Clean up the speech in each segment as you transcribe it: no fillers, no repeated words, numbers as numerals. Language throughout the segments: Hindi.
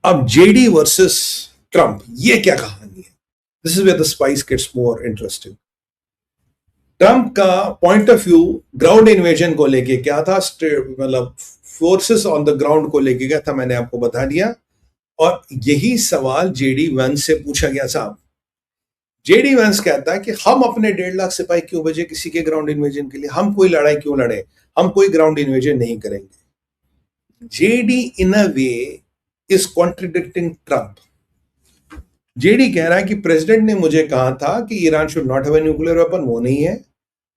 अब जेडी वर्सेस ट्रंप, ये क्या कहानी है? This is where the spice gets more interesting. Trump का point of view ground invasion को लेके क्या था, मतलब फोर्सेस ऑन द ग्राउंड को लेके क्या था, मैंने आपको बता दिया। और यही सवाल जेडी वंस से पूछा गया। साहब, जेडी वंस कहता है कि हम अपने 1.5 लाख सिपाही क्यों भेजे किसी के ग्राउंड इन्वेजन के लिए, हम कोई लड़ाई क्यों लड़े, हम कोई ग्राउंड इन्वेजन नहीं करेंगे। JD in a way is contradicting Trump. JD कह रहा है कि प्रेसिडेंट ने मुझे कहा था कि Iran should not have a nuclear weapon, वो नहीं है,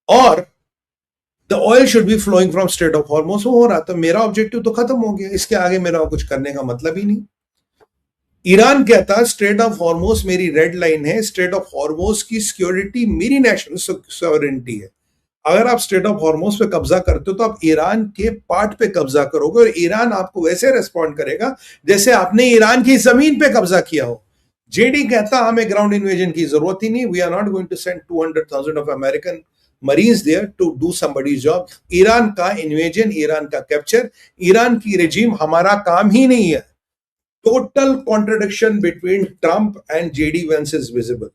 और the oil should be flowing from Strait of Hormuz, वो हो रहा था। मेरा ऑब्जेक्टिव तो खत्म हो गया, इसके आगे मेरा कुछ करने का मतलब ही नहीं। ईरान कहता है स्ट्रेट ऑफ हॉर्मोस मेरी रेड लाइन है, स्ट्रेट ऑफ हॉर्मोस की सिक्योरिटी मेरी नेशनल सॉवरेनिटी है। अगर आप स्ट्रेट ऑफ हॉर्मोस पे कब्जा करते हो तो आप ईरान के पार्ट पे कब्जा करोगे, और ईरान आपको वैसे रेस्पॉन्ड करेगा जैसे आपने ईरान की जमीन पे कब्जा किया हो। जेडी कहता हमें ग्राउंड इन्वेजन की जरूरत ही नहीं, we are not going to send 200,000 of American marines there to do somebody's job. Iran का इन्वेजन, ईरान का कैप्चर, ईरान की रेजिम हमारा काम ही नहीं है। Total contradiction between Trump and JD Vance is visible.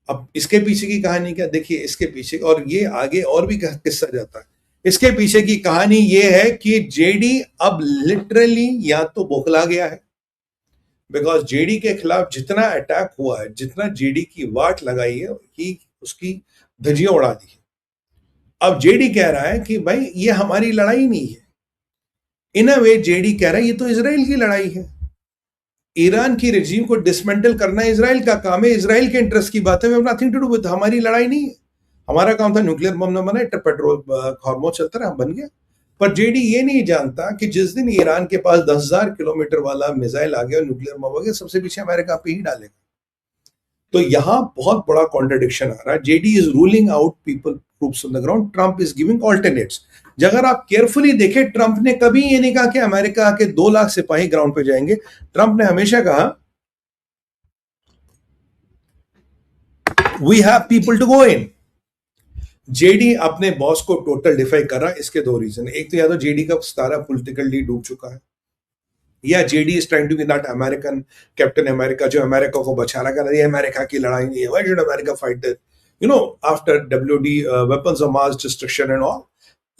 अब इसके पीछे की कहानी क्या, देखिए इसके पीछे, और ये आगे और भी किस्सा जाता है। इसके पीछे की कहानी ये है कि जेडी अब लिटरली या तो बौखला गया है, बिकॉज जेडी के खिलाफ जितना अटैक हुआ है, जितना जेडी की वाट लगाई है, कि उसकी धज्जियां उड़ा दी। अब जेडी कह रहा है कि भाई ये हमारी लड़ाई नहीं है। इन अ वे जेडी कह रहा है ये तो इसराइल की लड़ाई है, ईरान की रेजिम को डिसमेंटल करना इसराइल का काम है, इसराइल के इंटरेस्ट की बात है, we have nothing to do with, हमारी लड़ाई नहीं है। हमारा काम था न्यूक्लियर बम न बना, पेट्रोल हार्मोज चलता रहा, बन गया। पर जेडी ये नहीं जानता कि जिस दिन ईरान के पास 10,000 किलोमीटर वाला मिसाइल आ गया और न्यूक्लियर बम आ गया, सबसे पीछे अमेरिका पे ही डालेगा। तो यहां बहुत बड़ा कॉन्ट्रडिक्शन आ रहा है। JD is ruling out people troops on the ground, Trump is giving alternates. अगर आप केयरफुली देखें, ट्रंप ने कभी ये नहीं कहा कि अमेरिका के 2 लाख सिपाही ग्राउंड पे जाएंगे। ट्रंप ने हमेशा कहा we have people to go in. JD अपने बॉस को टोटल डिफाई कर रहा है। इसके 2 रीजन, एक तो या तो जेडी का सारा पॉलिटिकली डूब चुका है, या JD is trying to be that American captain America जो अमेरिका को बचा रहा है। ये अमेरिका की लड़ाई नहीं है, why should America fight it, you know, after WD weapons of mass destruction and all,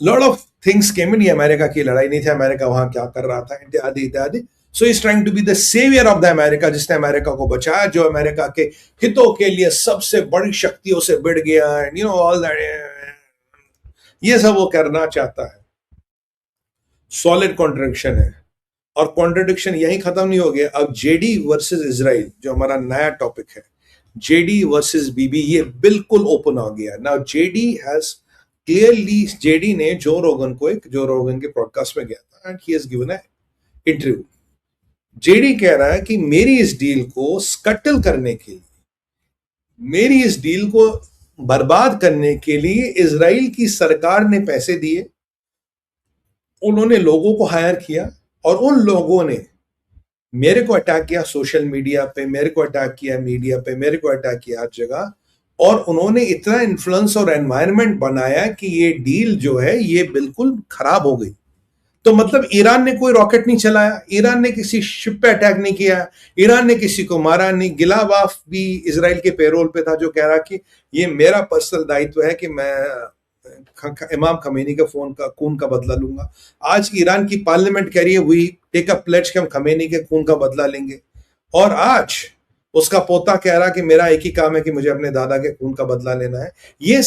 lot of things came in. ये अमेरिका की लड़ाई नहीं थी, अमेरिका वहां क्या कर रहा था, इत्यादि इत्यादि। So is trying to be the saviour of the America, जिसने अमेरिका को बचाया, जो अमेरिका के हितों के लिए सबसे बड़ी शक्तियों से भिड़ गया, and you know all that, ये सब वो करना चाहता है। सॉलिड कॉन्ट्रडिक्शन है, और कॉन्ट्रडिक्शन यही खत्म नहीं हो गया। अब जेडी वर्सेस इसराइल, जो हमारा नया टॉपिक है, जेडी वर्सेस बीबी, ये बिल्कुल ओपन हो गया। Now JD has clearly, JD ने जो रोगन के पॉडकास्ट में गया था, and he has given a interview. JD कह रहा है कि मेरी इस डील को स्कटल करने के लिए, मेरी इस डील को बर्बाद करने के लिए इजराइल की सरकार ने पैसे दिए, उन्होंने लोगों को हायर किया, और उन लोगों ने मेरे को अटैक किया सोशल मीडिया पे, मेरे को अटैक किया मीडिया पे, मेरे को अटैक किया हर जगह, और उन्होंने इतना इन्फ्लुएंस और एनवायरनमेंट बनाया कि ये डील जो है ये बिल्कुल खराब हो गई। तो मतलब ईरान ने कोई रॉकेट नहीं चलाया, ईरान ने किसी शिप पे अटैक नहीं किया, ईरान ने किसी को मारा नहीं। गिलावाफ भी इसराइल के पेरोल पे था, जो कह रहा कि ये मेरा पर्सनल दायित्व है कि मैं इमाम खमेनी का खून का बदला लूंगा। आज ईरान की पार्लियामेंट कह रही है वी टेक अ प्लेज कि हम खमेनी के खून का बदला लेंगे, और आज उसका पोता कह रहा कि मेरा एक ही काम है कि मुझे अपने दादा के खून का बदला लेना है। ये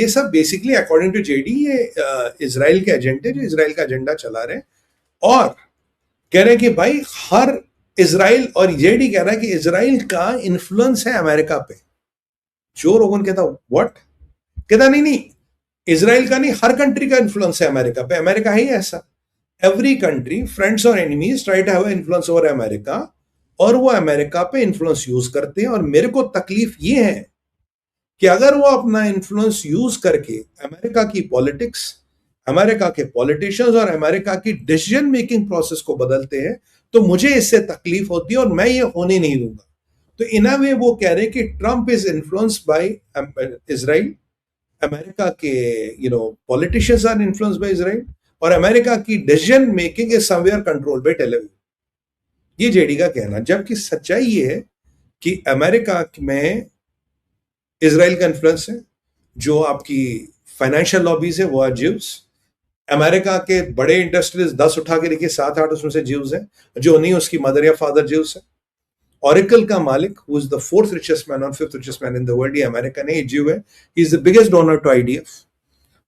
सब बेसिकली अकॉर्डिंग टू जेडी ये इजराइल के एजेंडे, जो इजराइल का एजेंडा चला रहे हैं, और कह रहे हैं कि भाई हर इजराइल, और जेडी कह रहा है कि इजराइल का इन्फ्लुएंस है अमेरिका पे। जो रोगन कहता व्हाट, कहता नहीं, इजराइल का नहीं, हर कंट्री का इन्फ्लुएंस है अमेरिका पे, अमेरिका है ही ऐसा। एवरी कंट्री, फ्रेंड्स और enemies, try to have influence over America, और वो अमेरिका पे इन्फ्लुएंस यूज करते हैं। और मेरे को तकलीफ ये है कि अगर वो अपना इन्फ्लुएंस यूज करके अमेरिका की पॉलिटिक्स, अमेरिका के पॉलिटिशियंस और अमेरिका की डिसीजन मेकिंग प्रोसेस को बदलते हैं, तो मुझे इससे तकलीफ होती है, और मैं ये होने नहीं दूंगा। तो इन अ वे वो कह रहे हैं कि Trump is influenced by Israel, America के politicians are influenced by Israel, और अमेरिका की decision making is somewhere controlled by Tel Aviv. ये जेडी का कहना, जबकि सच्चाई ये है कि अमेरिका में इसराइल का इन्फ्लुएंस है, जो आपकी फाइनेंशियल लॉबीज है वो आर ज्यूज। अमेरिका के बड़े इंडस्ट्रीज 10 उठा के देखिए, 7-8 उसमें से ज्यूज हैं, जो नहीं उसकी मदर या फादर ज्यूज है। ऑरिकल का मालिक who is the fourth richest man और fifth richest man in the world, ये अमेरिकन है, ये ज्यू है। He is the biggest donor to IDF.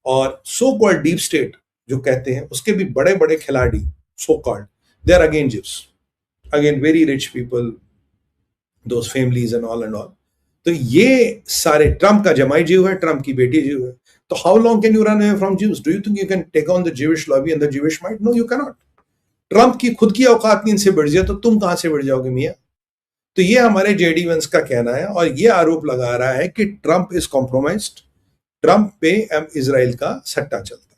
और सो कॉल्ड डीप स्टेट जो कहते हैं, उसके भी बड़े बड़े खिलाड़ी so called, they are again Jews, again very rich people, those families and all. तो ये सारे, ट्रम्प का जमाई जीव है, ट्रम्प की बेटी जीव है। तो how long can you run away from Jews? Do you think you can take on the Jewish lobby and the Jewish might? No, you can not. Trump की खुद की औकात नहीं इनसे बढ़ जाए तो तुम कहां से बढ़ जाओगे मियां? तो ये हमारे जेडी वंस का कहना है, और ये आरोप लगा रहा है कि ट्रम्प इज कॉम्प्रोमाइज्ड, ट्रम्प पे इजराइल का सट्टा चलता है,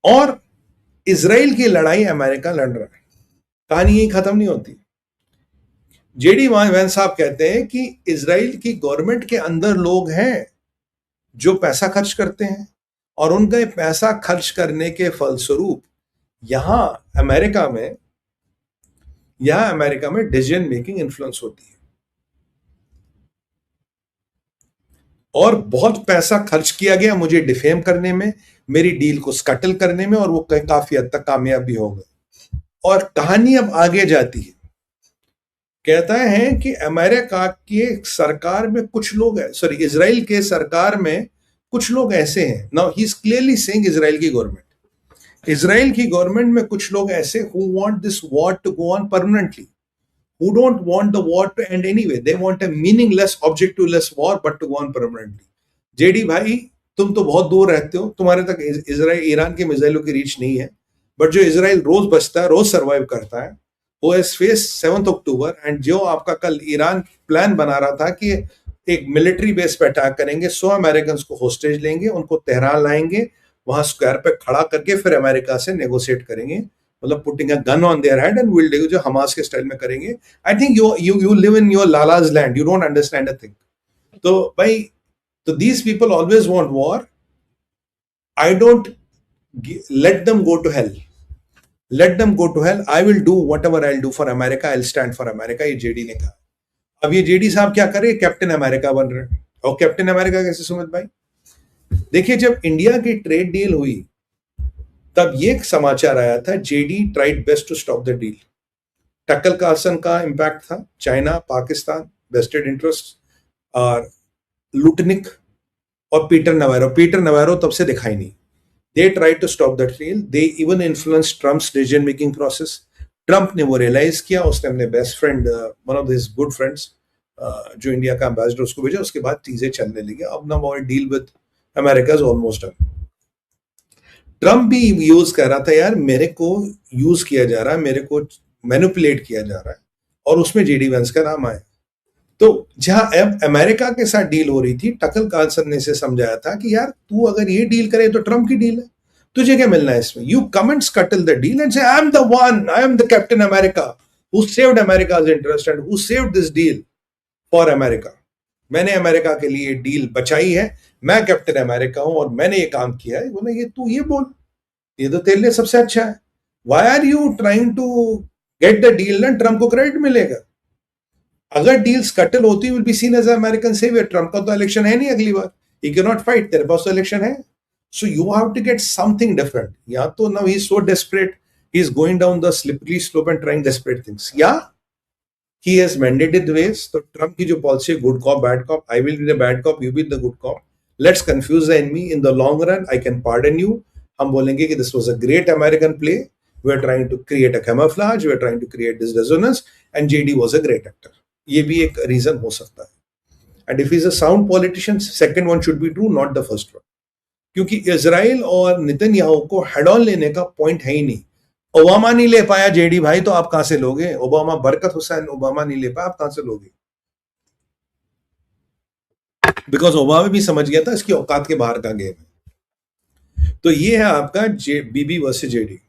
और इजराइल की लड़ाई अमेरिका लड़ रहा है। कहानी यही खत्म नहीं होती। जेडी वैन साहब कहते हैं कि इजराइल की गवर्नमेंट के अंदर लोग हैं जो पैसा खर्च करते हैं, और उनका पैसा खर्च करने के फलस्वरूप यहां अमेरिका में डिसीजन मेकिंग इन्फ्लुएंस होती है, और बहुत पैसा खर्च किया गया मुझे डिफेम करने में, मेरी डील को स्कटल करने में, और वो काफी हद तक कामयाब भी हो गए। और कहानी अब आगे जाती है, कहता है कि अमेरिका की सरकार में कुछ लोग है, सॉरी, इजराइल के सरकार में कुछ लोग ऐसे हैं। Now he is clearly saying Israel की गवर्नमेंट में कुछ लोग ऐसे who want this war to go on permanently, who don't want the war to end anyway. They want a meaningless, objectiveless war, but to go on permanently. JD भाई, तुम तो बहुत दूर रहते हो, तुम्हारे तक इजराइल, ईरान के मिसाइलों की रीच नहीं है, बट जो इजराइल रोज बचता है, रोज सर्वाइव करता है, वो हैज फेस 7 अक्टूबर, एंड जो आपका कल ईरान प्लान बना रहा था कि एक मिलिट्री बेस पे अटैक करेंगे, 100 अमेरिकन को होस्टेज लेंगे, उनको तेहरान लाएंगे, वहां स्क्वायर पे खड़ा करके फिर अमेरिका से नेगोशिएट करेंगे, मतलब putting a gun on their head and will do, जो हमास के स्टाइल में करेंगे। I think you live in your lala's land, you don't understand a thing. तो भाई, तो these people always want war. I don't let them go to hell, let them go to hell, I will do whatever I will do for America, I will stand for America, ये जेडी ने कहा। अब ये जेडी साहब क्या करे, कैप्टन अमेरिका बन रहे हैं। और कैप्टन अमेरिका कैसे सुमित भाई? देखिए, जब इंडिया की ट्रेड डील हुई तब ये समाचार आया था, JD tried best to stop the deal. Tucker Carlson का इंपैक्ट था, चाइना, पाकिस्तान, वेस्टेड इंटरेस्ट, और लुटनिक, और पीटर नवारो तब से दिखाई नहीं। They tried to stop the deal, they even influence Trump's decision making process. Trump ने वो रियलाइज किया, उसने अपने best friend, one of his good friends, जो इंडिया का एम्बेसडर, उसको भेजा, उसके बाद चीजें चलने लगी। अब ना वो deal with America is almost done. Trump भी यूज कर रहा था, यार मेरे को यूज किया जा रहा है, मेरे को मैनिपुलेट किया जा रहा है, और उसमें जेडी वेंस का नाम आया। तो जहां अब अमेरिका के साथ डील हो रही थी, टक्कर कार्सन ने इसे समझाया था कि यार तू अगर ये डील करे तो ट्रम्प की डील है, तुझे क्या मिलना है इसमें? You come and scuttle the deal and say I am the one, I am the Captain America who saved America's interest and who saved this deal for America. मैंने अमेरिका के लिए डील बचाई है, मैं कैप्टन अमेरिका हूं और मैंने ये काम किया है। बोले, ये तू ये बोल, ये तो तेरे लिए सबसे अच्छा है। Why are you trying to get the deal? ना ट्रम्प को क्रेडिट मिलेगा। अगर डील स्कटल होती, will be seen as American saviour. Trump का तो इलेक्शन है नहीं अगली बार, ही कैन नॉट फाइट, तेरे पास तो इलेक्शन है। So you have to get something different. या तो now he is so desperate, he is going down the slippery slope and trying desperate things, या he has mandated ways. तो ट्रम्प की जो पॉलिसी है, good cop bad cop, I will be the bad cop, you be the good cop, let's confuse the enemy, in the long run I can pardon you. हम बोलेंगे कि this was a great American play, we are trying to create a camouflage, we are trying to create this resonance, and JD was a great actor. ये भी एक रीजन हो सकता है। And if he is a sound politician, second one should be true, not the first one, क्योंकि इजराइल और नेतन्याहू को हेड ऑन लेने का पॉइंट है ही नहीं। ओबामा नहीं ले पाया जेडी भाई, तो आप कहां से लोगे? ओबामा, बरकत हुसैन ओबामा नहीं ले पाया, आप कहां से लोगे? बिकॉज ओबामा भी समझ गया था इसकी औकात के बाहर का गेम है। तो ये है आपका बीबी वर्सेस जेडी।